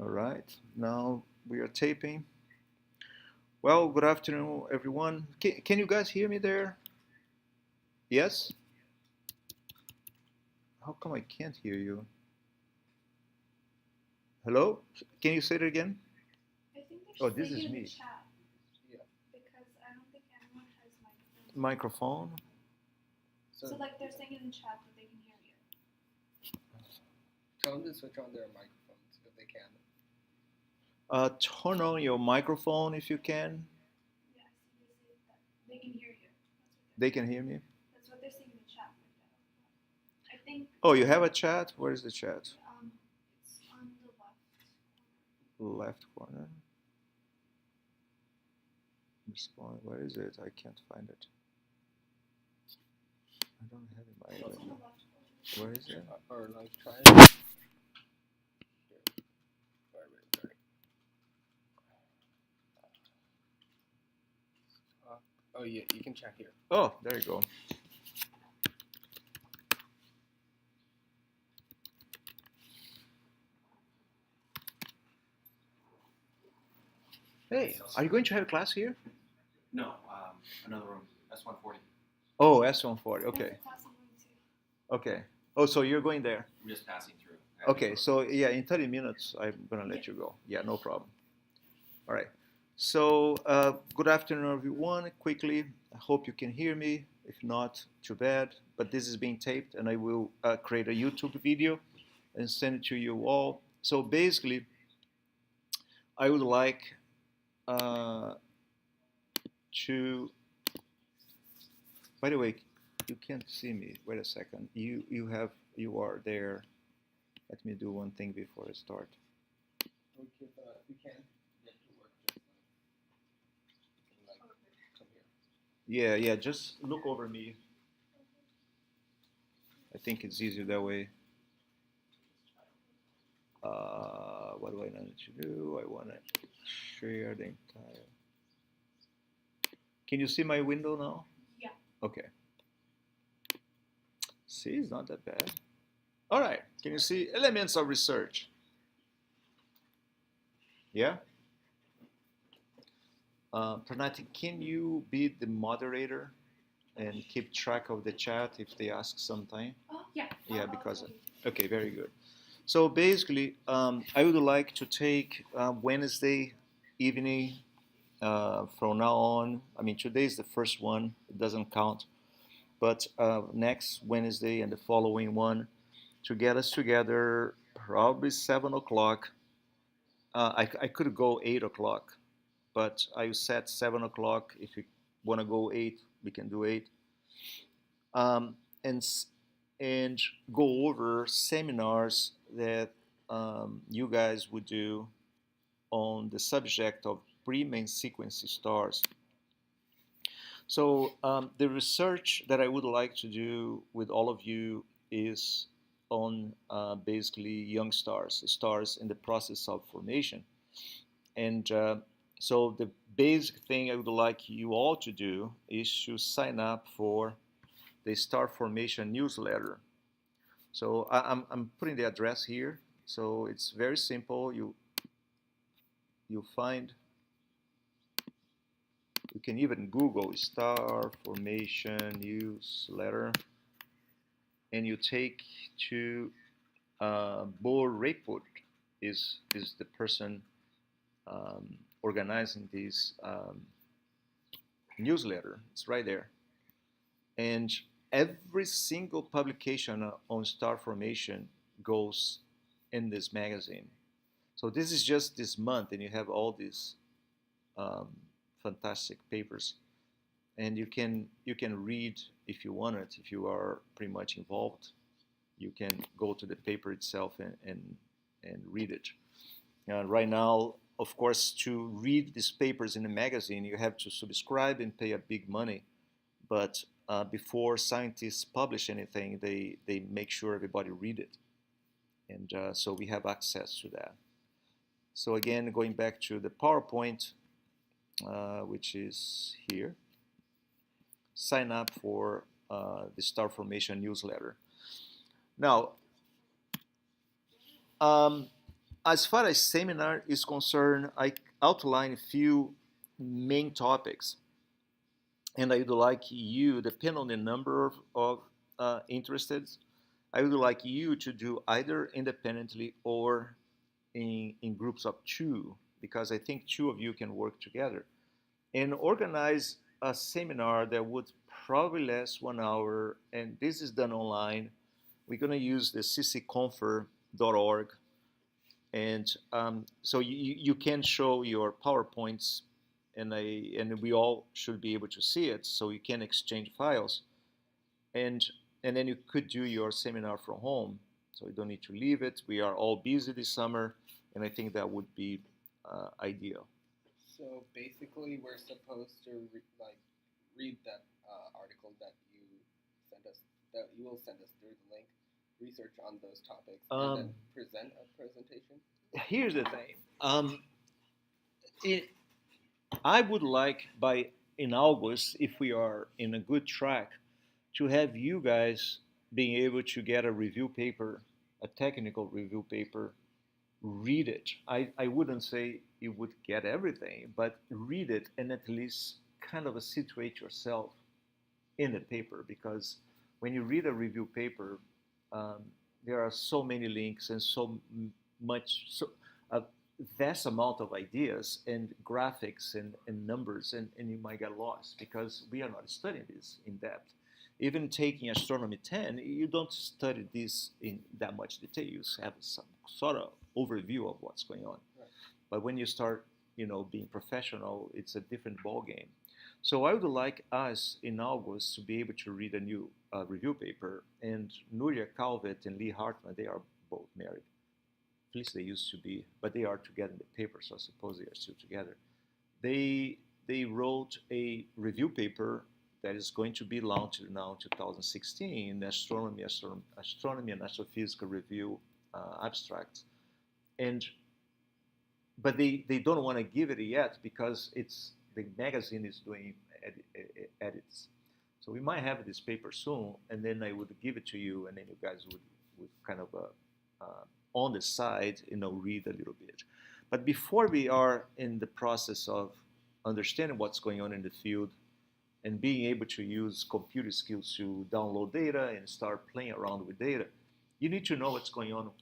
All right, now we are taping. Well, good afternoon, everyone. Can you guys hear me there? Yes? How come I can't hear you? Hello? Can you say it again? Oh, this is me. Microphone? So tell them to switch on their microphones if they can. Turn on your microphone if you can. They can hear me? Oh, you have a chat? Where is the chat? Left corner. Respond. Where is it? I can't find it. I don't have it in my. Where is it? Or like try it. Here. Sorry. Oh yeah, you can check here. Oh, there you go. Hey, are you going to have a class here? No, another room, S140. Oh, S140. Okay. Okay. Oh, so you're going there? I'm just passing through. Okay, so yeah, in 30 minutes, I'm gonna let you go. Yeah, no problem. All right. So, good afternoon, everyone. Quickly, I hope you can hear me. If not, too bad. But this is being taped, and I will create a YouTube video and send it to you all. So basically, I would like uh, to. By the way, you can't see me. Wait a second. You are there. Let me do one thing before I start. We could, if you can, get to work just like come here. Yeah. Just look over me. I think it's easier that way. What do I need to do? I want to share the entire. Can you see my window now? Okay. See, it's not that bad. All right. Can you see elements of research? Yeah. Pranati, can you be the moderator and keep track of the chat if they ask sometime? Yeah, because okay, very good. So basically, I would like to take Wednesday evening from now on. I mean, today is the first one; it doesn't count. But next Wednesday and the following one to get us together, probably 7 o'clock. I could go 8 o'clock, but I set 7 o'clock. If you want to go eight, we can do eight. Um, and and go over seminars that you guys would do on the subject of pre-main sequence stars. So the research that I would like to do with all of you is on basically young stars, stars in the process of formation. And so the basic thing I would like you all to do is to sign up for the Star Formation newsletter. So I'm putting the address here. So it's very simple. You find, you can even Google Star Formation newsletter, and you take to Bo Raput is the person organizing this newsletter. It's right there, and every single publication on star formation goes in this magazine. So this is just this month, and you have all these um, fantastic papers, and you can read if you want it. If you are pretty much involved, you can go to the paper itself and read it. Right now, of course, to read these papers in a magazine, you have to subscribe and pay a big money. But before scientists publish anything, they make sure everybody read it. And so we have access to that. So again, going back to the PowerPoint, which is here, sign up for the Star Formation newsletter. Now, um, as far as seminar is concerned, I outline a few main topics, and I would like you, depending on the number of interested, I would like you to do either independently or in groups of two, because I think two of you can work together and organize a seminar that would probably last 1 hour. And this is done online. We're going to use the ccconfer.org. And so you can show your PowerPoints, and we all should be able to see it, so you can exchange files. And then you could do your seminar from home, so you don't need to leave it. We are all busy this summer, and I think that would be ideal. So basically, we're supposed to read that article that you sent us, that you will send us through the link, research on those topics, and then present a presentation. Here's the thing. I would like in August, if we are in a good track, to have you guys being able to get a review paper, a technical review paper, read it. I wouldn't say you would get everything, but read it and at least kind of situate yourself in the paper, because when you read a review paper, there are so many links and so a vast amount of ideas and graphics and numbers, and you might get lost because we are not studying this in depth. Even taking Astronomy 10, you don't study this in that much detail. You have some sort of overview of what's going on. Right. But when you start, being professional, it's a different ballgame. So I would like us in August to be able to read a new review paper. And Nuria Calvet and Lee Hartman, they are both married. At least they used to be, but they are together in the paper, so I suppose they are still together. They wrote a review paper that is going to be launched now in 2016, Astronomy and Astrophysical Review abstract. But they don't want to give it yet because the magazine is doing edits. So we might have this paper soon, and then I would give it to you, and then you guys would kind of on the side, read a little bit. But before we are in the process of understanding what's going on in the field and being able to use computer skills to download data and start playing around with data, you need to know what's going on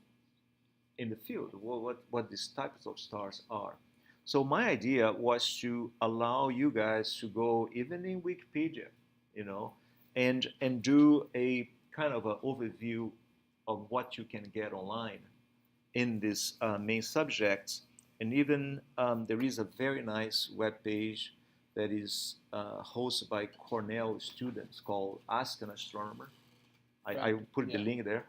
in the field, what these types of stars are. So my idea was to allow you guys to go even in Wikipedia, and do a kind of an overview of what you can get online in these main subjects. And even there is a very nice web page that is hosted by Cornell students called Ask an Astronomer. I put the link there.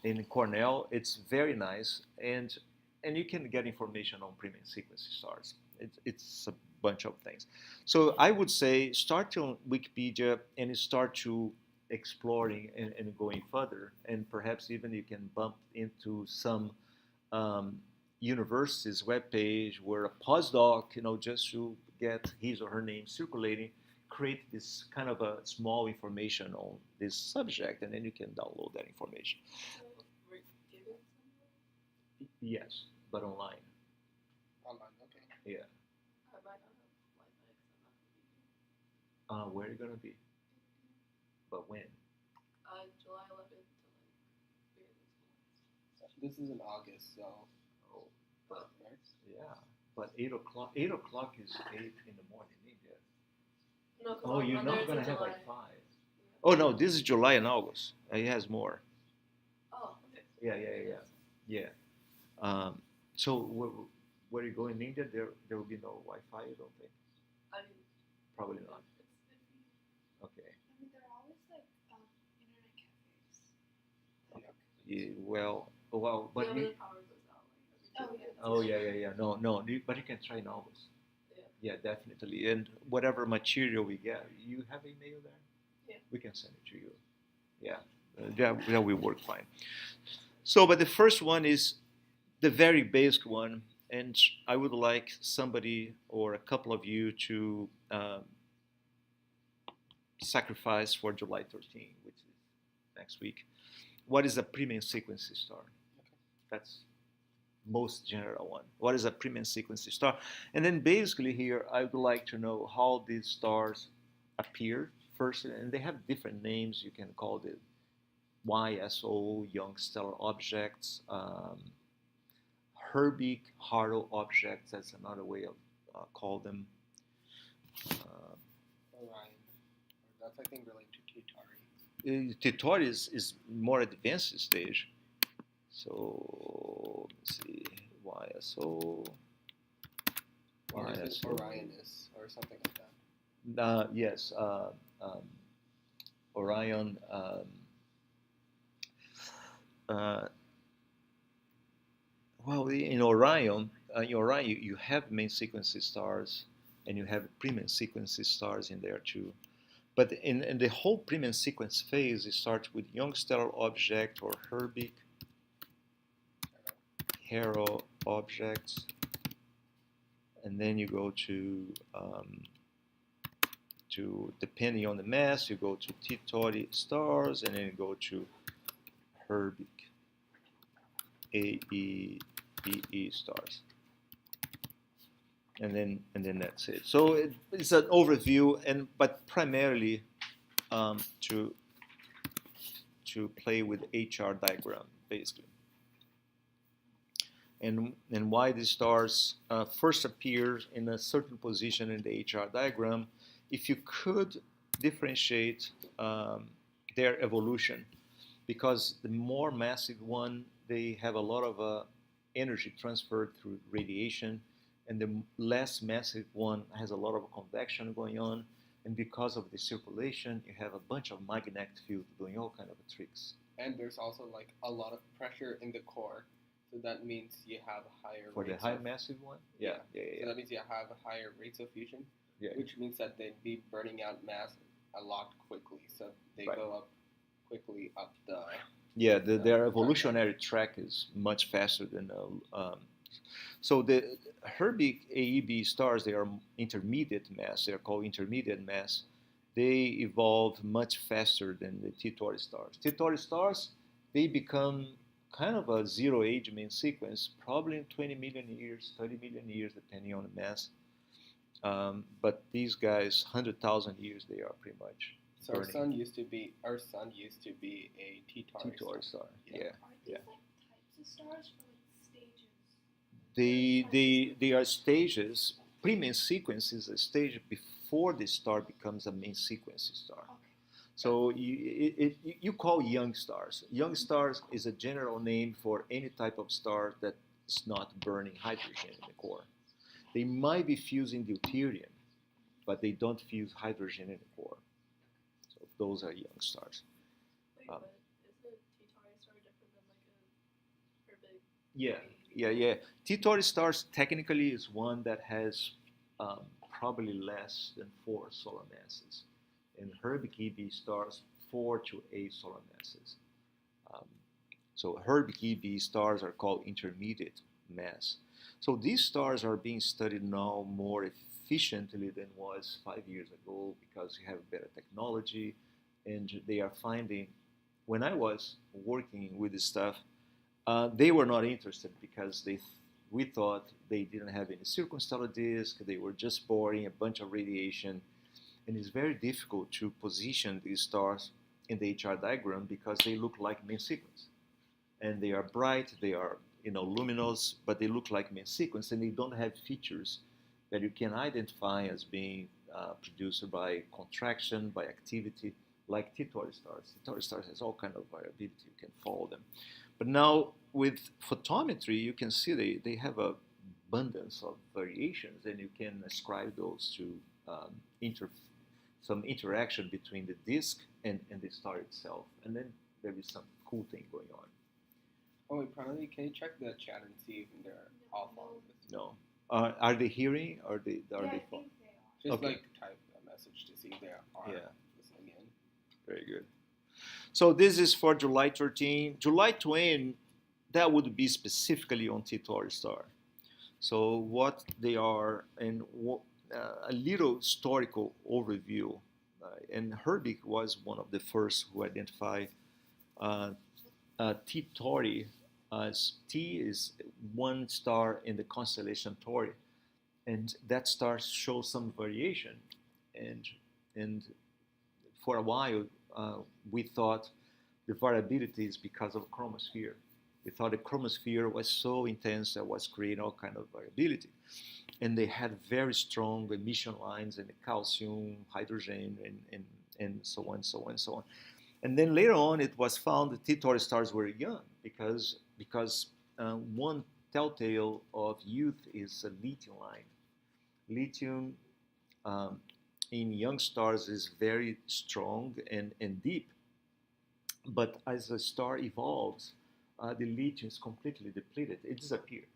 In Cornell, it's very nice, and you can get information on premium sequence stars. It's a bunch of things. So I would say start on Wikipedia and start to exploring and going further, and perhaps even you can bump into some university's webpage where a postdoc, just to get his or her name circulating, create this kind of a small information on this subject, and then you can download that information. Yes, but online. Online, okay. Yeah. I might not have Wi-Fi because I'm not going to be here. Where are you gonna be? But when? July 11th to like beginning of school. This is in August, so. Oh, but Right? yeah, but 8 o'clock. 8 o'clock is 8 in the morning, ain't it? No, 'cause Oh, you're on not theirs gonna in have July. like 5. Oh no, this is July and August. It has more. Oh, okay. Yeah. So where you go in India, there will be no Wi-Fi, I don't think. I mean, Probably not. it's iffy. Okay. I mean, there are always like internet cafes. Yeah, well, but Yeah, when you. the power goes out, like every 2 minutes. Oh yeah. No, but you can try in August. Yeah. Yeah, definitely. And whatever material we get, you have email there? Yeah. We can send it to you. Yeah, that will work fine. So, but the first one is the very basic one, and I would like somebody or a couple of you to sacrifice for July 13, which is next week. What is a premium sequence star? That's most general one. What is a premium sequence star? And then basically here, I would like to know how these stars appear first, and they have different names. You can call it YSO, young stellar objects, Herbig-Haro objects. That's another way of call them. Orion. That's I think related to T-Tauri. T-Tauri is more advanced stage. So let's see, YSO. Or is it YSO. Orionis or something like that? Yes, Orion. Well, in Orion, you have main sequence stars, and you have premium sequence stars in there too. But in the whole premium sequence phase, it starts with young stellar object or Herbig, Haro objects, and then you go to depending on the mass, you go to T-Tauri stars, and then you go to Herbig, AEBE stars, and then that's it. So it's an overview, but primarily to play with HR diagram basically. And why these stars first appear in a certain position in the HR diagram, if you could differentiate their evolution, because the more massive one, they have a lot of energy transferred through radiation, and the less massive one has a lot of convection going on, and because of the circulation, you have a bunch of magnetic field doing all kind of tricks. And there's also like a lot of pressure in the core. So that means you have higher For the rates high of, massive one? Yeah. So that means you have higher rates of fusion, Yeah. which means that they'd be burning out mass a lot quickly. So they Right. go up quickly up the. Yeah, their evolutionary track is much faster than so the Herbig AEB stars, they are intermediate mass. They are called intermediate mass. They evolve much faster than the T-Tauri stars. T-Tauri stars, they become kind of a zero age main sequence, probably in 20 million years, 30 million years, depending on the mass. But these guys, 100,000 years, they are pretty much So our burning. sun used to be a T-Tauri T-Tauri star. star. Yeah. Yeah. Are these Yeah. like types of stars or like stages? They are stages. Pre-main sequence is a stage before the star becomes a main sequence star. Okay. So you call young stars. Young stars is a general name for any type of star that is not burning hydrogen in the core. They might be fusing deuterium, but they don't fuse hydrogen in the core. So those are young stars. Wait, Um, but isn't T-Tauri star different than like a Herbig? Yeah. T-Tauri stars technically is one that has probably less than 4 solar masses, and Herbig EB stars 4 to 8 solar masses. So Herbig EB stars are called intermediate mass. So these stars are being studied now more efficiently than was 5 years ago because you have better technology, and they are finding. When I was working with this stuff, they were not interested because we thought they didn't have any circumstellar disk. They were just boring, a bunch of radiation, and it's very difficult to position these stars in the HR diagram because they look like main sequence, and they are bright, they are luminous, but they look like main sequence, and they don't have features that you can identify as being produced by contraction, by activity, like T-Tauri stars. T-Tauri stars has all kind of variability. You can follow them. But now with photometry, you can see they have an abundance of variations, and you can ascribe those to some interaction between the disk and the star itself. And then there is some cool thing going on. Oh wait, primarily, can you check the chat and see if they're all following this? No. Are they hearing or are they Yeah, I following? think they are. Just Okay. like type a message to see if they are Yeah. listening in. Very good. So this is for July 13. July 20, that would be specifically on T-Tauri star. So what they are, and a little historical overview. And Herbig was one of the first who identified T-Tauri T is one star in the constellation Tauri, and that star shows some variation, and for a while we thought the variability is because of chromosphere. We thought the chromosphere was so intense that was creating all kind of variability, and they had very strong emission lines in the calcium, hydrogen, and so on, so on, so on. And then later on, it was found that T Tauri stars were young because one telltale of youth is a lithium line. Lithium in young stars is very strong and deep, but as the star evolves, the lithium is completely depleted. It disappears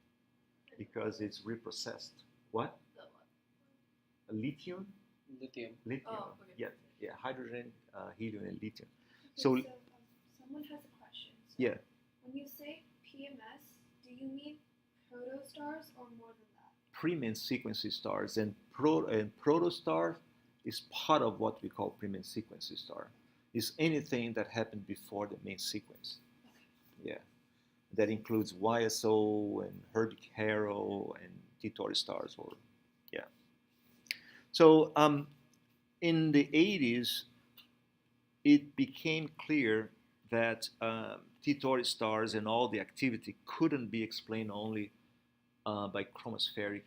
because it's reprocessed. What? The what? Lithium? Lithium. Lithium. Oh, okay. Yeah, hydrogen, helium, and lithium. Okay, So- someone has a question. So Yeah. When you say PMS, do you mean protostars or more than that? Pre-main sequence stars and protostar is part of what we call pre-main sequence star. Is anything that happened before the main sequence. Yeah, that includes YSO and Herbig Haro and T Tauri stars. Or yeah. So in the 80s, it became clear that T Tauri stars and all the activity couldn't be explained only by chromospheric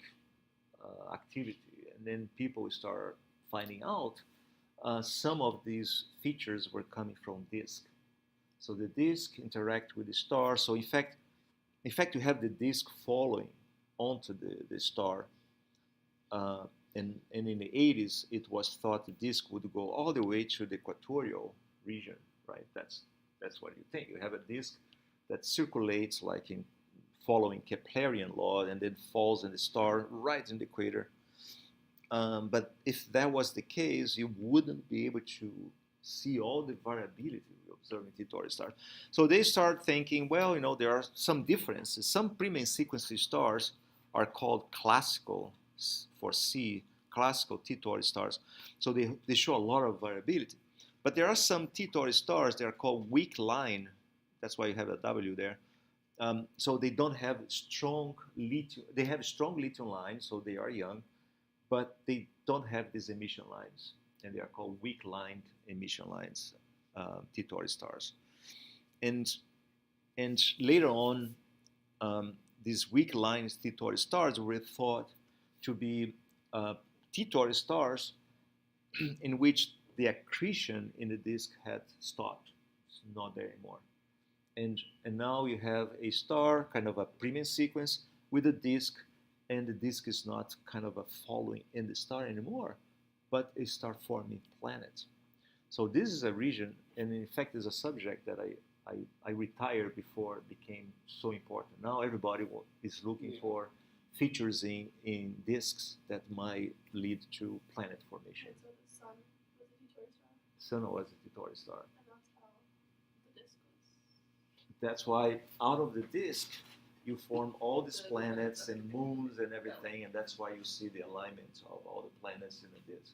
activity. And then people start finding out some of these features were coming from disk. So the disk interact with the star. So in fact, you have the disk following onto the star. And in the 80s, it was thought the disk would go all the way to the equatorial region, right? That's what you think. You have a disk that circulates like in following Keplerian law and then falls in the star right in the equator. But if that was the case, you wouldn't be able to see all the variability we observe in T Tauri stars. So they start thinking, well, there are some differences. Some pre-main sequence stars are called classical for C, classical T Tauri stars. So they show a lot of variability. But there are some T Tauri stars that are called weak line. That's why you have a W there. So they don't have strong lithium. They have strong lithium lines, so they are young, but they don't have these emission lines, and they are called weak-lined emission lines, T Tauri stars. And later on, these weak-lined T Tauri stars were thought to be T Tauri stars in which the accretion in the disk had stopped. It's not there anymore. And now you have a star, kind of a pre-main sequence with a disk, and the disk is not kind of a following in the star anymore, but it start forming planets. So this is a region, and in fact is a subject that I retired before it became so important. Now everybody is looking for features in disks that might lead to planet formation. And so the sun was a T Tauri star, Sun was a T Tauri star. and that's how the disk was. That's why out of the disk you form all these planets and moons and everything, and that's why you see the alignment of all the planets in the disk.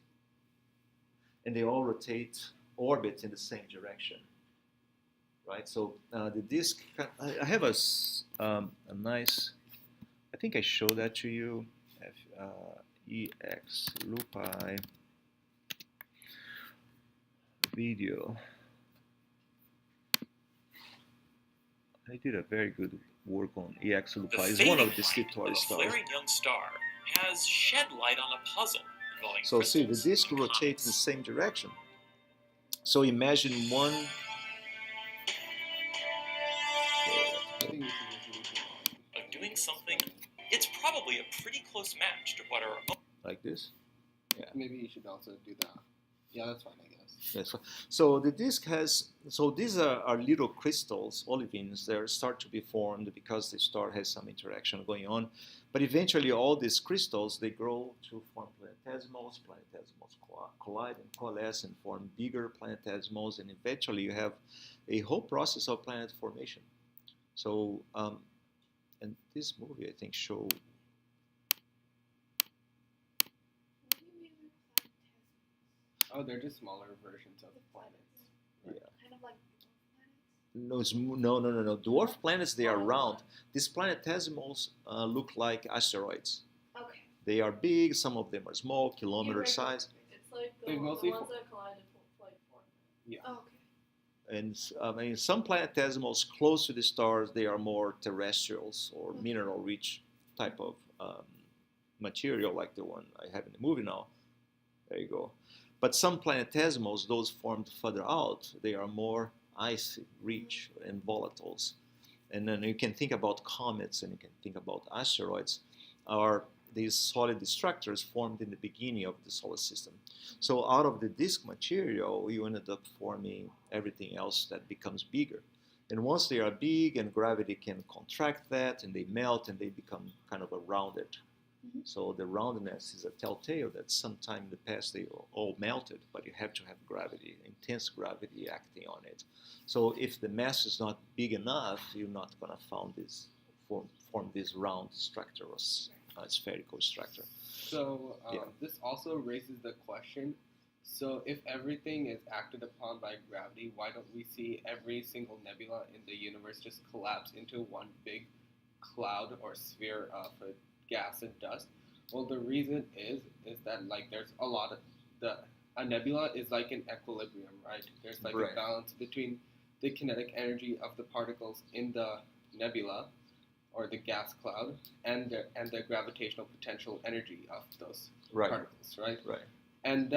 And they all orbit in the same direction, right? So the disk, I have a nice, I think I showed that to you, EX Lupi video. I did a very good work on EX Lupi. It's one of the T Tauri A stars. flaring young star has shed light on a puzzle involving So see, the crystals disk and rotates in the comets. same direction. So imagine one. I think we should just leave it on. Of doing something, it's probably a pretty close match to what our own Like this. Maybe you should also do that. Yeah, that's fine, I guess. Yes. So the disk has. So these are little crystals, olivines. They start to be formed because the star has some interaction going on. But eventually, all these crystals they grow to form planetesimals. Planetesimals collide and coalesce and form bigger planetesimals, and eventually you have a whole process of planet formation. So, and this movie I think show. What do you mean by planetesimals? Oh, they're just smaller versions of The planets. planets. Yeah. Kind of like dwarf planets. No, no. Dwarf planets, they are round. These planetesimals look like asteroids. Okay. They are big. Some of them are small, kilometer Irregular. size. It's like They the mostly ones that collided like 4 minutes. Oh, okay. And I mean, some planetesimals close to the stars, they are more terrestrials or mineral-rich type of material, like the one I have in the movie now. There you go. But some planetesimals, those formed further out, they are more icy, rich, and volatiles. And then you can think about comets and you can think about asteroids, are these solid structures formed in the beginning of the solar system. So out of the disk material, you ended up forming everything else that becomes bigger. And once they are big and gravity can contract that and they melt and they become kind of a rounded. So the roundness is a telltale that sometime in the past they all melted, but you have to have gravity, intense gravity acting on it. So if the mass is not big enough, you're not going to form this round structure or spherical structure. So this also raises the question, so if everything is acted upon by gravity, why don't we see every single nebula in the universe just collapse into one big cloud or sphere of gas and dust? Well, the reason is that like there's a lot of a nebula is like an equilibrium, right? There's like Right. a balance between the kinetic energy of the particles in the nebula or the gas cloud and the gravitational potential energy of those Right. particles, right? Right. And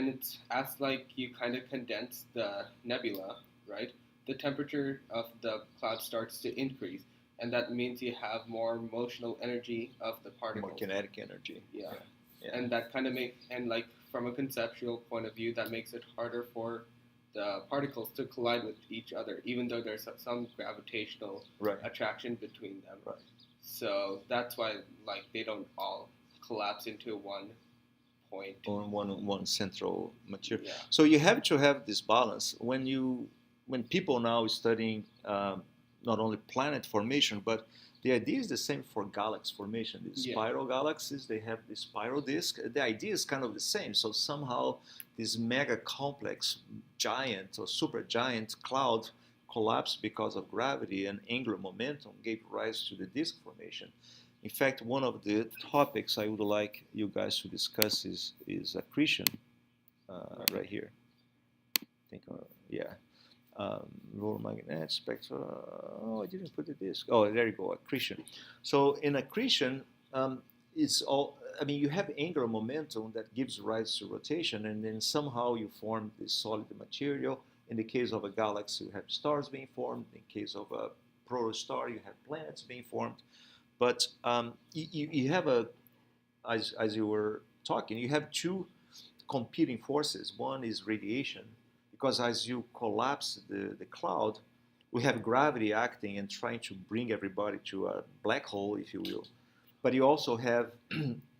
it's as like you kind of condense the nebula, right? The temperature of the cloud starts to increase, and that means you have more motional energy of the particles. More kinetic energy. Yeah. Yeah. And that kind of like from a conceptual point of view, that makes it harder for the particles to collide with each other, even though there's some gravitational Right. attraction between them. Right. So that's why like they don't all collapse into one point. On one central material. Yeah. So you have to have this balance when people now are studying not only planet formation, but the idea is the same for galaxy formation. These Yeah. spiral galaxies, they have the spiral disk. The idea is kind of the same. So somehow this mega complex giant or supergiant cloud collapsed because of gravity and angular momentum gave rise to the disk formation. In fact, one of the topics I would like you guys to discuss is accretion, right here. I think, yeah. Lower magnetic spectra. Oh, I didn't put the disk. Oh, there you go, accretion. So in accretion, it's all. I mean, you have angular momentum that gives rise to rotation, and then somehow you form this solid material. In the case of a galaxy, you have stars being formed. In the case of a protostar, you have planets being formed. But you have as you were talking, you have two competing forces. One is radiation, because as you collapse the cloud, we have gravity acting and trying to bring everybody to a black hole, if you will. But you also have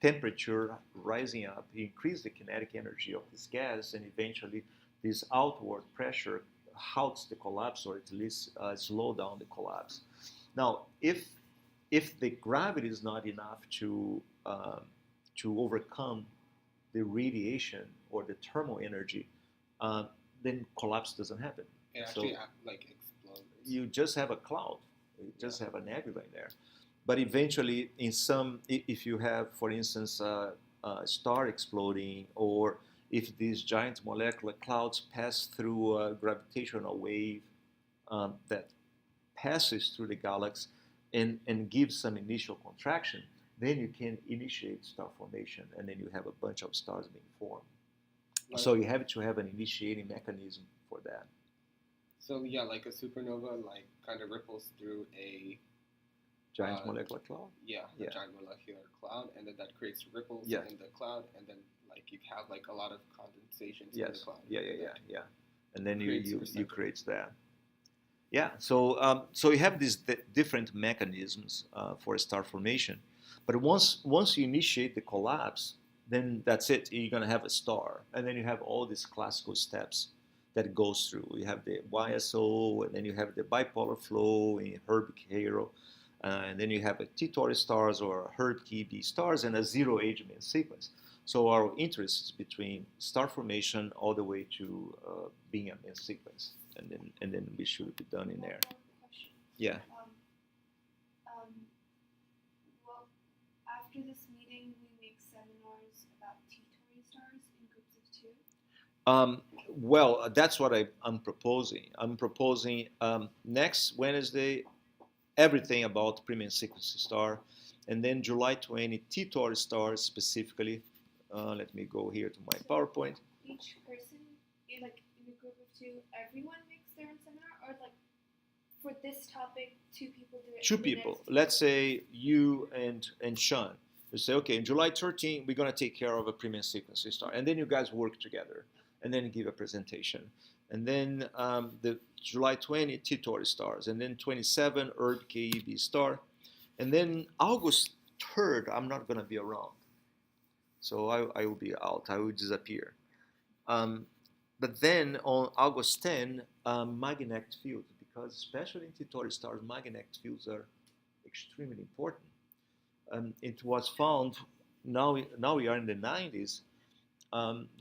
temperature rising up. You increase the kinetic energy of this gas, and eventually this outward pressure halts the collapse, or at least slow down the collapse. Now, if the gravity is not enough to overcome the radiation or the thermal energy, then collapse doesn't happen. It actually like explodes. You just have a cloud. You just have a nebula in there. But eventually, if you have, for instance, a star exploding, or if these giant molecular clouds pass through a gravitational wave that passes through the galaxy and gives some initial contraction, then you can initiate star formation, and then you have a bunch of stars being formed. So you have to have an initiating mechanism for that. So yeah, like a supernova, like kind of ripples through a Giant molecular cloud? Yeah. Giant molecular cloud, and then that creates ripples Yeah. in the cloud, and then like you have like a lot of condensations in Yes. the cloud. Yeah. And then creates you receptacles. create that. Yeah. So you have these different mechanisms for star formation, but once you initiate the collapse, then that's it. You're gonna have a star, and then you have all these classical steps that it goes through. You have the YSO, and then you have the bipolar flow in Herbig-Haro, and then you have a T-Tauri stars or Herb-Key-B stars and a zero age main sequence. So our interest is between star formation all the way to being a main sequence. and then we should be done in there. One more question. Yeah. Well, after this meeting, we make seminars about T-Tory stars in groups of 2. Well, that's what I'm proposing. I'm proposing next Wednesday everything about premium sequence star, and then July 20 T-Tauri stars specifically. Let me go here to my PowerPoint. Each person, in a group of 2, everyone makes their own seminar, or like for this topic, 2 people do it. 2 for the people. next- Let's say you and Sean. You say, okay, in July 13, we're gonna take care of a premium sequence star, and then you guys work together, and then give a presentation, and then the July 20 T-Tauri stars, and then 27 ERB KEB star, and then August 3rd I'm not gonna be around, so I will be out. I will disappear. But then on August 10, magnetic fields, because especially in T-Tauri stars, magnetic fields are extremely important. It was found, now we are in the 90s,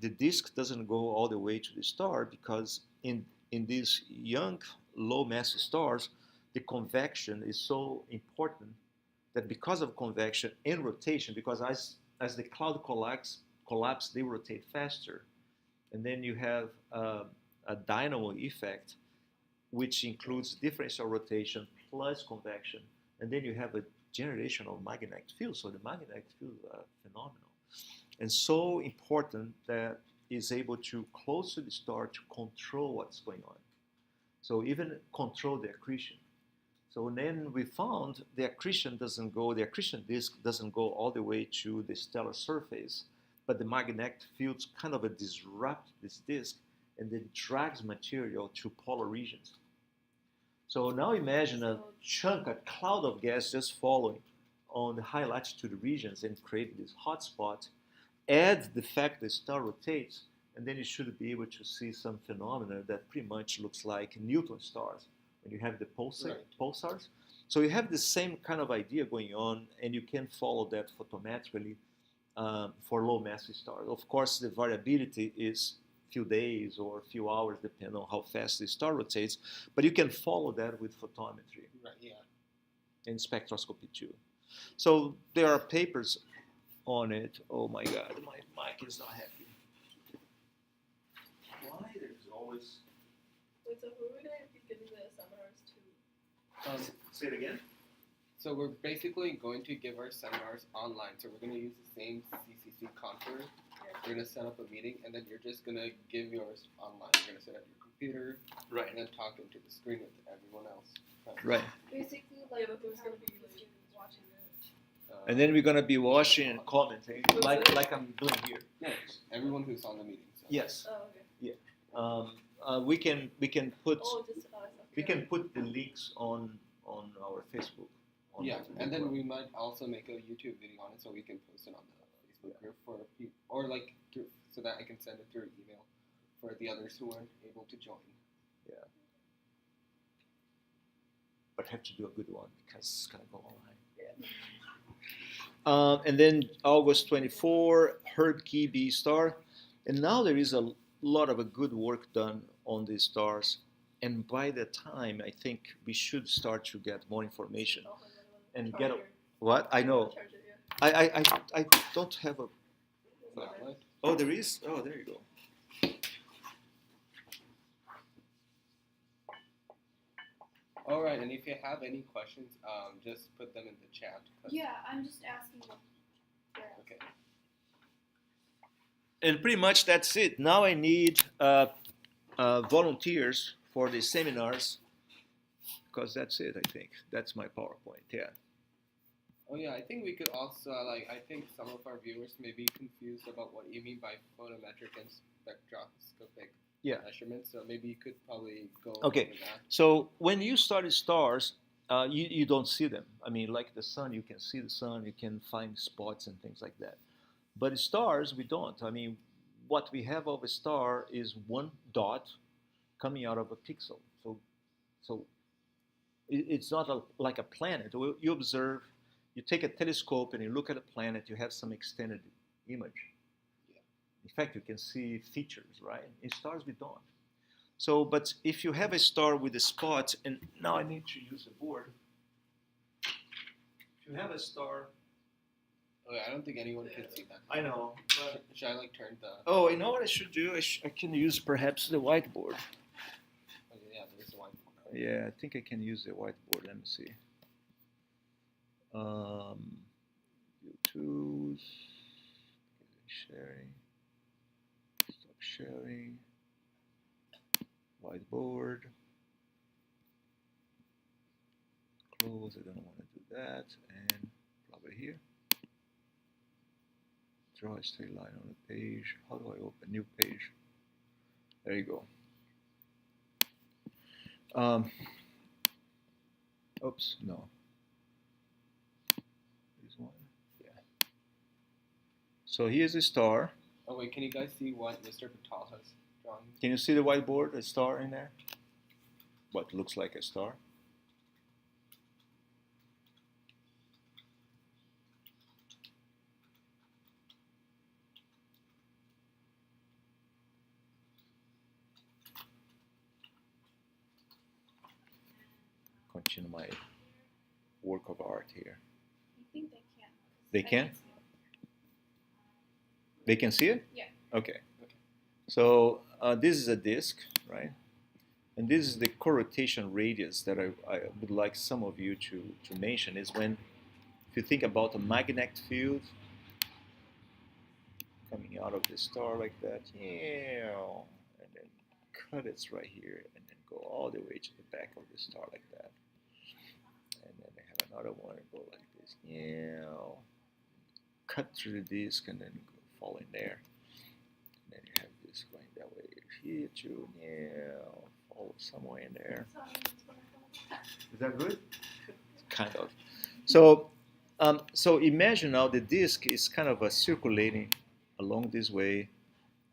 the disk doesn't go all the way to the star because in these young low mass stars, the convection is so important that because of convection and rotation, because as the cloud collapse, they rotate faster. And then you have a dynamo effect, which includes differential rotation plus convection. And then you have a generation of magnetic fields. So the magnetic fields are phenomenal. And so important that is able to close to the star to control what's going on. So even control the accretion. So then we found the accretion disk doesn't go all the way to the stellar surface, but the magnetic fields kind of disrupt this disk and then drags material to polar regions. So now imagine a cloud of gas just following on the high latitude regions and create this hot spot. Add the fact the star rotates, and then you should be able to see some phenomena that pretty much looks like neutron stars when you have the pulsars. So you have the same kind of idea going on, and you can follow that photometrically for low mass stars. Of course, the variability is few days or a few hours, depending on how fast the star rotates, but you can follow that with photometry. Right. Yeah. And spectroscopy too. So there are papers on it. Oh my God, my mic is not happy. Why there's always... Wait, so who are we going to be giving the seminars to? Say it again? So we're basically going to give our seminars online. So we're going to use the same CCC contour. We're going to set up a meeting, and then you're just going to give yours online. You're going to sit at your computer Right. and then talk into the screen with everyone else. Right. Basically, Yeah, like but who's how gonna be, the like, students watching it? And then we're gonna be watching and commenting, like I'm doing here. yes, everyone who's on the meeting. So. Yes. Oh, okay. We can put Oh, just we can put the links on our Facebook. On Yeah, Facebook and then web. we might also make a YouTube video on it, so we can post it on the Facebook group for people, or like so that I can send it through email for the others who aren't able to join. But have to do a good one because it's gonna go online. And then August 24, Herb Key B star, and now there is a lot of good work done on these stars. And by the time, I think we should start to get more information and get what I know. I don't have a. Flatlight. Oh, there is. Oh, there you go. All right, and if you have any questions, just put them in the chat. Yeah, I'm just asking what they're asking. Okay. And pretty much that's it. Now I need volunteers for the seminars, because that's it. I think that's my PowerPoint. Yeah. Oh yeah, I think we could also I think some of our viewers may be confused about what you mean by photometric and spectroscopic measurements. So maybe you could probably go Okay. over that. So when you study stars, you don't see them. I mean, like the sun, you can see the sun, you can find spots and things like that. But stars, we don't. I mean, what we have of a star is one dot coming out of a pixel. So it's not like a planet. You observe, you take a telescope and you look at a planet, you have some extended image. Yeah. In fact, you can see features, right? In stars, we don't. So, but if you have a star with a spot, and now I need to use a board. If you have a star, Okay, I don't think anyone can see that. I know, but Should I like turn the? oh, you know what I should do? I can use perhaps the whiteboard. Okay, yeah, there's the one. Yeah, I think I can use the whiteboard. Let me see. View tools, sharing, stop sharing, whiteboard, close. I don't want to do that, and probably here. Draw a straight line on the page. How do I open new page? There you go. Oops, no. This one, yeah. So here's a star. Oh wait, can you guys see what Mr. Patel has drawn? Can you see the whiteboard, a star in there? What looks like a star? Continue my work of art here. I think they can. They can? They can see it? Yeah. Okay. So this is a disk, right? And this is the co-rotation radius that I would like some of you to mention is when, if you think about a magnetic field coming out of the star like that, yeah, and then cut it right here, and then go all the way to the back of the star like that. And then they have another one and go like this, yeah, cut through the disk and then go fall in there. And then you have this going that way here too, yeah, fall somewhere in there. Is that good? Kind of. So, so imagine now the disk is kind of circulating along this way,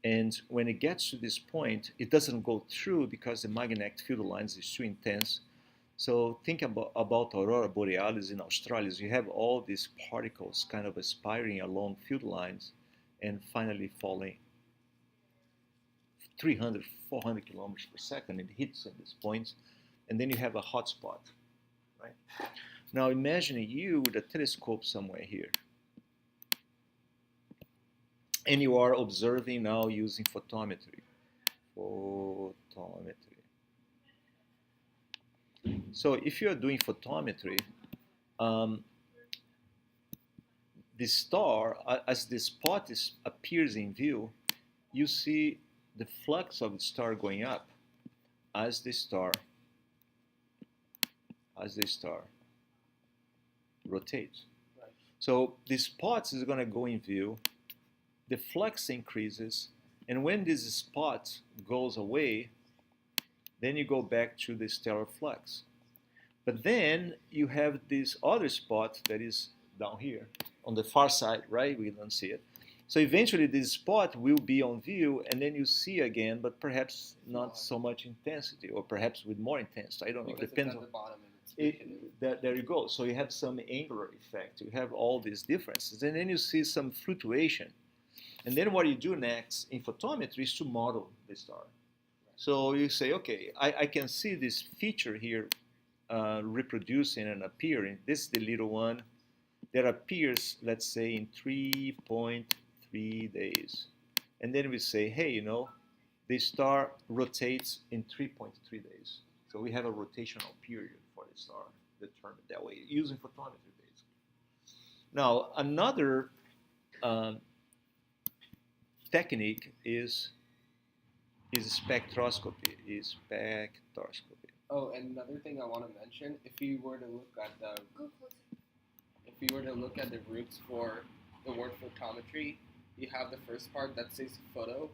and when it gets to this point, it doesn't go through because the magnetic field lines is too intense. So think about aurora borealis in Australia. You have all these particles kind of aspiring along field lines, and finally falling 300, 400 kilometers per second. It hits at this point, and then you have a hot spot, right? Now imagine you with a telescope somewhere here, and you are observing now using photometry. So if you are doing photometry, the star, as the spot appears in view, you see the flux of the star going up as the star rotates. Right. So the spot is going to go in view, the flux increases, and when this spot goes away, then you go back to the stellar flux. But then you have this other spot that is down here on the far side, right? We don't see it. So eventually this spot will be on view, and then you see again, but perhaps not so much intensity, or perhaps with more intensity. I don't know. Because Depends it's on at the bottom and it's there you go. So you have some angular effect. You have all these differences, and then you see some fluctuation. And then what you do next in photometry is to model the star. So you say, okay, I can see this feature here reproducing and appearing. This is the little one that appears, let's say, in 3.3 days. And then we say, hey, you know, the star rotates in 3.3 days. So we have a rotational period for the star determined that way, using photometry, basically. Now, another technique is spectroscopy. Oh, and another thing I want to mention, if you were to look at the roots for the word photometry, you have the first part that says photo,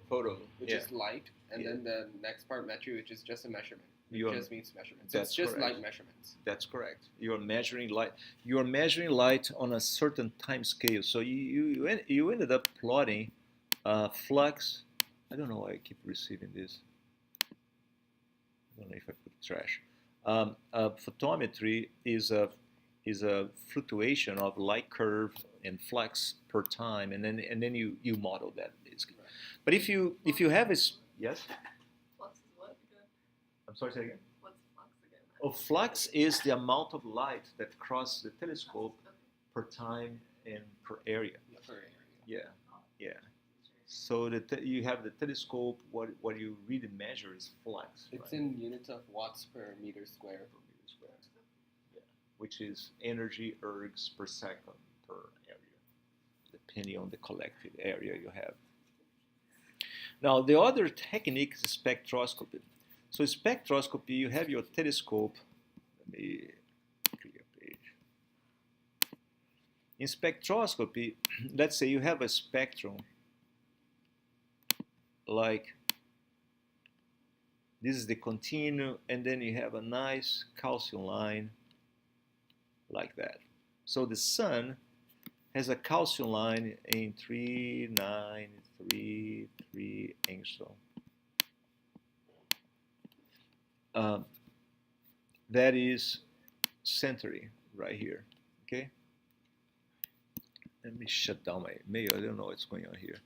which yeah. is light, and Yeah. then the next part metry, which is just a measurement. It You are- just means measurement. So That's it's just correct. light measurements. That's correct. You are measuring light. You are measuring light on a certain time scale. So you ended up plotting flux. I don't know why I keep receiving this. I don't know if I put trash. Photometry is a fluctuation of light curve and flux per time, and then you model that basically. But if you have a yes. Plus is what again? I'm sorry, say again. What's flux again? Oh, flux is the amount of light that crosses the telescope Okay. per time and per area. Yeah, per area. Yeah, yeah. So you have the telescope. What you really measure is flux. It's right? in units of watts per meter square. Per meter square. Yeah, which is energy ergs per second per area, depending on the collected area you have. Now, the other technique is spectroscopy. So spectroscopy, you have your telescope. Let me clear page. In spectroscopy, let's say you have a spectrum like this is the continuum, and then you have a nice calcium line like that. So the sun has a calcium line in 3933 angstrom. That is century right here. Okay. Let me shut down my mail. I don't know what's going on here.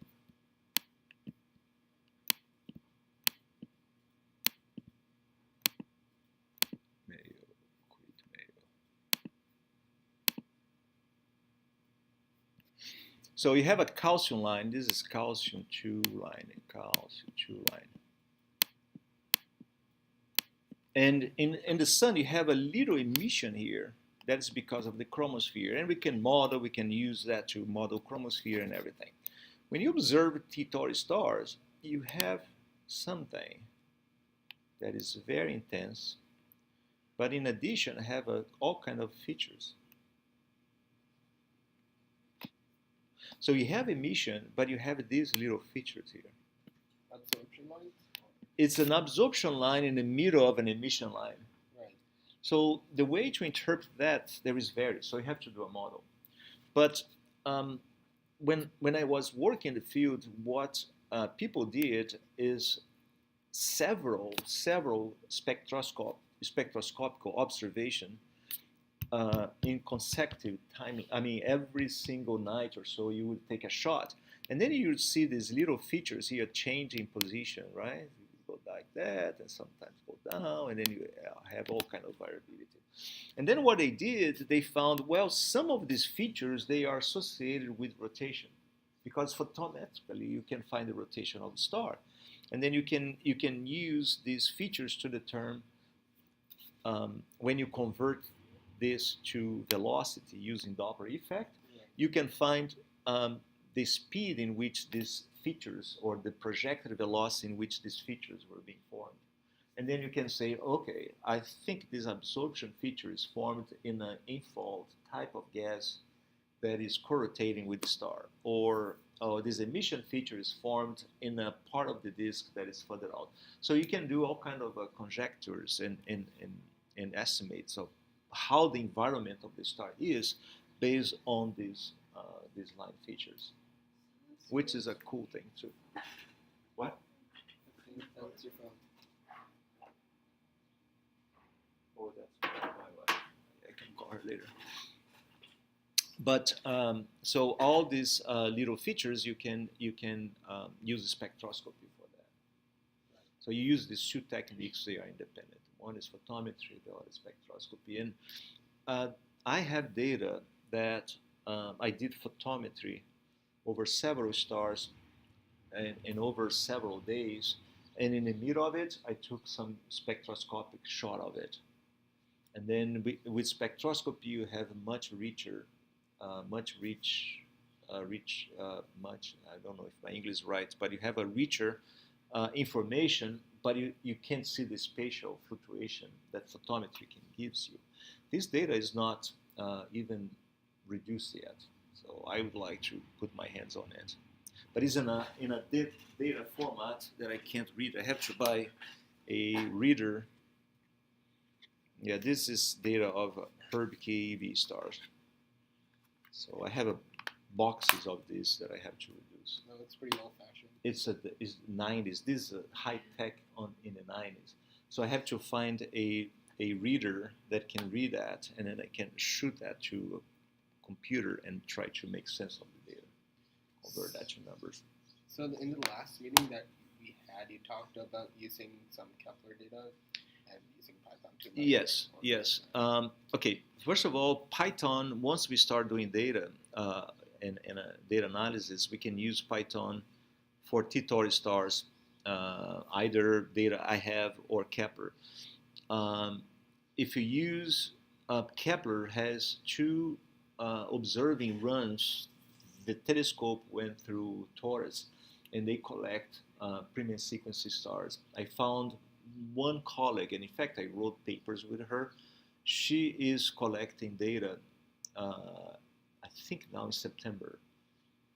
Mail, quit mail. So you have a calcium line. This is calcium 2 line and calcium 2 line. And in the sun, you have a little emission here. That's because of the chromosphere. And we can use that to model chromosphere and everything. When you observe T Tauri stars, you have something that is very intense, but in addition, have all kind of features. So you have emission, but you have these little features here. Absorption lines? It's an absorption line in the middle of an emission line. Right. So the way to interpret that, there is various. So you have to do a model. But when I was working in the field, what people did is several spectroscopical observation in consecutive timing. I mean, every single night or so, you would take a shot, and then you would see these little features here changing position, right? Go like that, and sometimes go down, and then you have all kind of variability. And then what they did, they found, well, some of these features, they are associated with rotation, because photometrically you can find the rotation of the star, and then you can use these features to determine when you convert this to velocity using Doppler effect, you can find the speed in which these features, or the projected velocity in which these features were being formed. And then you can say, okay, I think this absorption feature is formed in an infall type of gas that is co-rotating with the star. Or this emission feature is formed in a part of the disk that is further out. So you can do all kind of conjectures and estimates of how the environment of the star is based on these line features, which is a cool thing too. What? I think that's your phone. Oh, that's my wife. I can call her later. But so all these little features, you can use spectroscopy for that. So you use these two techniques; they are independent. One is photometry, the other is spectroscopy. And I have data that I did photometry over several stars and over several days. And in the middle of it, I took some spectroscopic shot of it. And then with spectroscopy, you have much richer, I don't know if my English is right, but you have a richer information, but you can't see the spatial fluctuation that photometry can gives you. This data is not even reduced yet, so I would like to put my hands on it. But it's in a data format that I can't read. I have to buy a reader. Yeah, this is data of Herb KEV stars. So I have boxes of this that I have to reduce. No, it's pretty old-fashioned. It's 90s. This is high tech in the 90s. So I have to find a reader that can read that, and then I can shoot that to a computer and try to make sense of the data, convert that to numbers. So in the last meeting that we had, you talked about using some Kepler data. and using Python to Yes, yes. Okay, first of all, Python, once we start doing data and data analysis, we can use Python for T-Tori stars, either data I have or Kepler. Um, if you use Kepler has two observing runs. The telescope went through Taurus, and they collect premium sequence stars. I found one colleague, and in fact, I wrote papers with her. She is collecting data, I think now in September,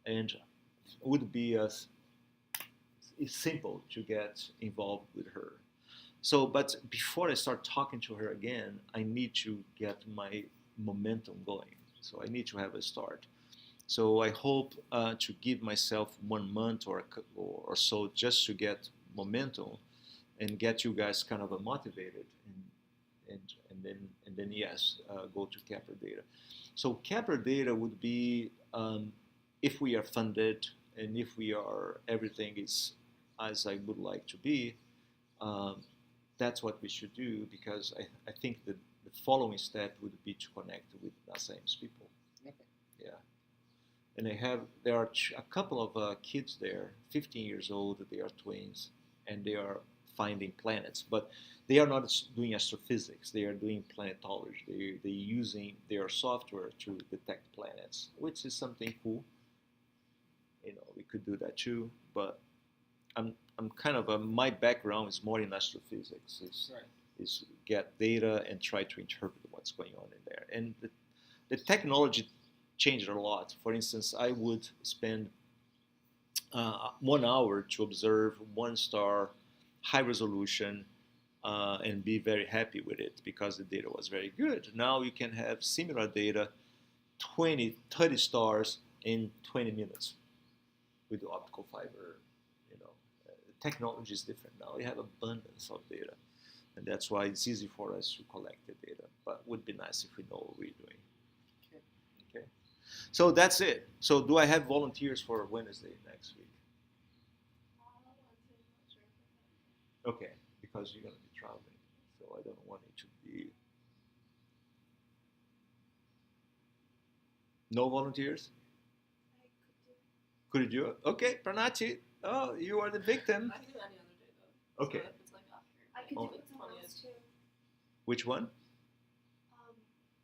and would be it's simple to get involved with her. So, but before I start talking to her again, I need to get my momentum going. So I need to have a start. So I hope to give myself 1 month or so just to get momentum and get you guys kind of motivated and then yes, go to Kepler data. So Kepler data would be if we are funded and if we are everything is as I would like to be. That's what we should do because I think that the following step would be to connect with NASAM's people. Okay. Yeah. And there are a couple of kids there, 15 years old, they are twins, and they are finding planets. But they are not doing astrophysics, they are doing planetology. They're using their software to detect planets, which is something cool. You know, we could do that too, but I'm kind of my background is more in astrophysics. Is get data and try to interpret what's going on in there. And the technology changed a lot. For instance, I would spend 1 hour to observe one star, high resolution, and be very happy with it because the data was very good. Now you can have similar data, 20, 30 stars in 20 minutes with the optical fiber. The technology is different now. We have abundance of data, and that's why it's easy for us to collect the data. But it would be nice if we know what we're doing. Okay. So that's it. So do I have volunteers for Wednesday next week? Okay, because you're going to be traveling, so I don't want it to be. No volunteers? I could do. Could you do it? Okay, Pranati. Oh, you are the victim. I can do any other day though. Okay. So if it's like after. I could Oh. do it with someone else too. Which one?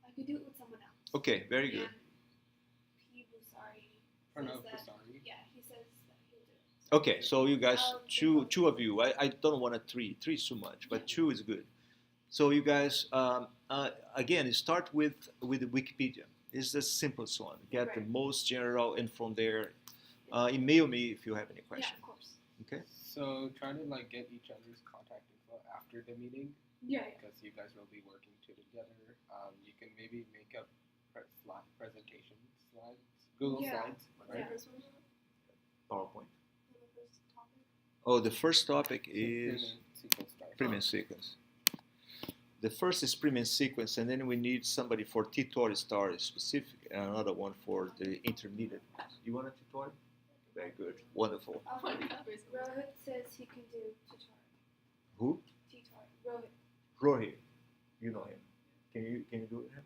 I could do it with someone else. Okay, very good. And P. Busari Pranav says that, Pasari. yeah, he says that he'll do it. Okay, so you guys, two of you. I don't want three. Three is too much, but two is good. So you guys, again, start with Wikipedia. It's the simplest one. Get the Right. most general, and from there, email me if you have any Yeah, questions. of course. Okay. So try to like get each other's contact info after the meeting Yeah, because you guys will be working together. You can maybe make up presentation slides, Google Yeah. Slides, What's right? the first one? PowerPoint. The first topic. Oh, the first topic is Sequence stars. premium sequence. The first is premium sequence, and then we need somebody for T-Tori star specific, and another one for the intermediate. You want a T-Tori? Very good, wonderful. Oh my god, basically. Rohit says he can do Titar. Who? Titar. Rohit. Rohit. You know him. Can you do it with him?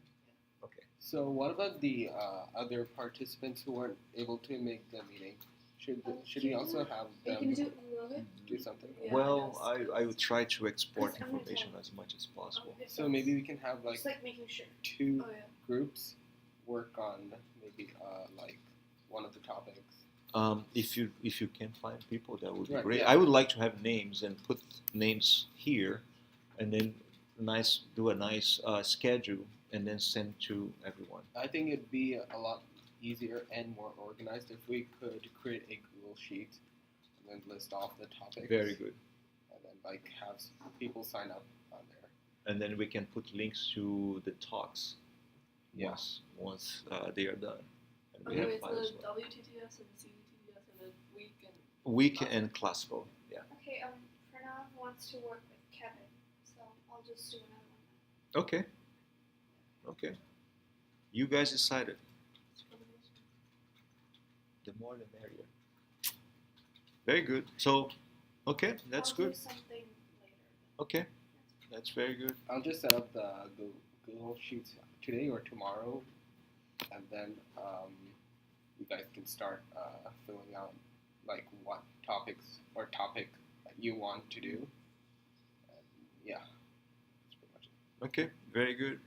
Okay. So what about the other participants who weren't able to make the meeting? Should we also have Are you them gonna do it with Rohit? do something? Yeah, Well, I guess. I would try to export Because I'm gonna information tell- as much as possible. Okay, So maybe we can have like just like making sure. two Oh yeah. groups work on maybe like one of the topics. If you can find people, that would be Right, great. yeah. I would like to have names and put names here, and then do a nice schedule, and then send to everyone. I think it'd be a lot easier and more organized if we could create a Google sheet and then list off the topics. Very good. And then like have people sign up on there. And then we can put links to the talks. Yeah. Once they are done. And we Okay, have wait, five as so well. WTTS and CVTTS and then week and Week and classical. Yeah. Okay, Pranav wants to work with Kevin, so I'll just do another one. Okay. Okay. You guys decided. discrimination. The more the merrier. Very good. So, okay, that's I'll good. do something later. Okay. That's very good. I'll just set up the Google Sheets today or tomorrow, and then you guys can start filling out like what topics or topic that you want to do. And yeah, that's pretty much it. Okay, very good.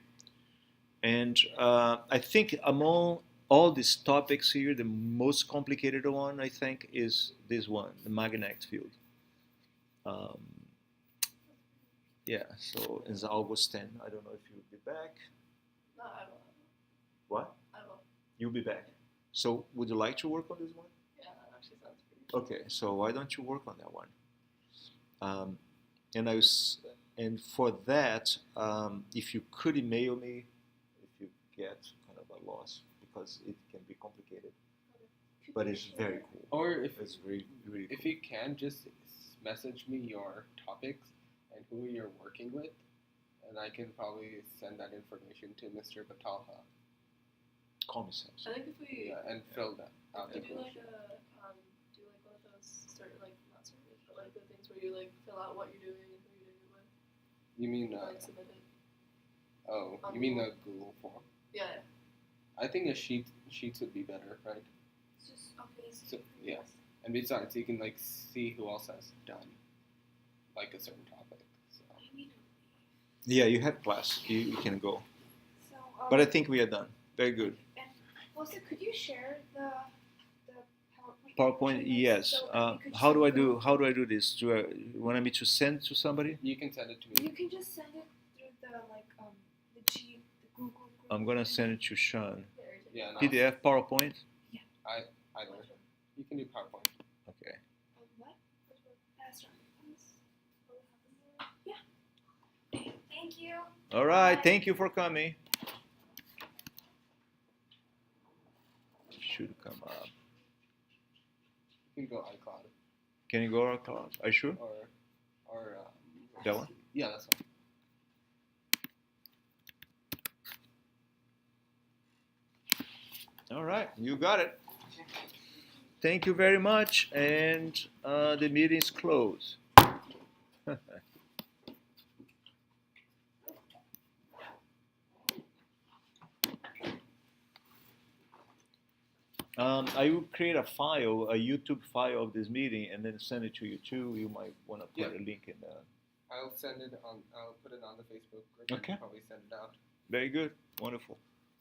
And I think among all these topics here, the most complicated one I think is this one, the magnetic field. Um, yeah, so it's August 10. I don't know if you'll be back. No, I will. What? I will. You'll be back. So would you like to work on this one? Yeah, that actually sounds pretty. Okay, so why don't you work on that one? And I was, and for that, if you could email me, if you get kind of a loss, because it can be complicated, Could but you it's share- very cool. Or if It's really, really cool. if you can, just message me your topics and who you're working with, and I can probably send that information to Mr. Batalha. Call me Sam. I think if we Yeah, and fill that out. if the we do like brochure. do like one of those like not surveys, but like the things where you like fill out what you're doing and who you're doing it with, You mean and like submit it. oh, you mean the Google form? Yeah. I think a sheets would be better, right? It's just okay. So, yeah. And besides, you can like see who else has done like a certain topic. So I need to leave. Yeah, you have class. You can go. So, But I think we are done. Very good. also, could you share the PowerPoint? PowerPoint, presentation yes. so that we could How do I send do? How do I do this? Do you want me to send to somebody? you can send it to You me. can just send it through the the Google Group. I'm gonna send it to Sean. Yeah, and PDF, PowerPoint. either. You can do PowerPoint. Okay. What? That's right. Yeah. Okay, thank you. All right. Bye. Thank you for coming. Should come up. You can go iCloud Can you go to class? Are you sure? or That one? Yeah, that's one. All right. You got it. Thank you very much. And the meeting is closed. I will create a file, a YouTube file of this meeting, and then send it to you too. You might want to put Yeah. a link in there. I'll put it on the Facebook group Okay. and probably send it out. Very good. Wonderful.